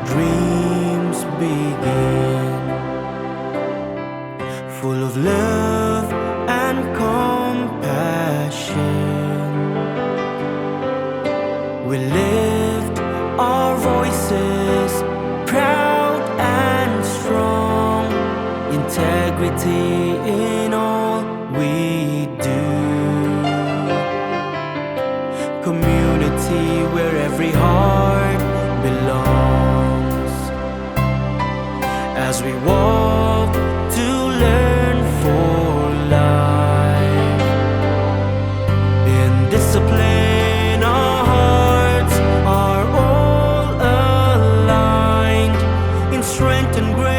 dreams begin, full of love and compassion. We lift our voices, proud and strong, integrity in all we do. Community where every heart belongs, as we walk to learn for life. In discipline our hearts are all aligned, in strength and grace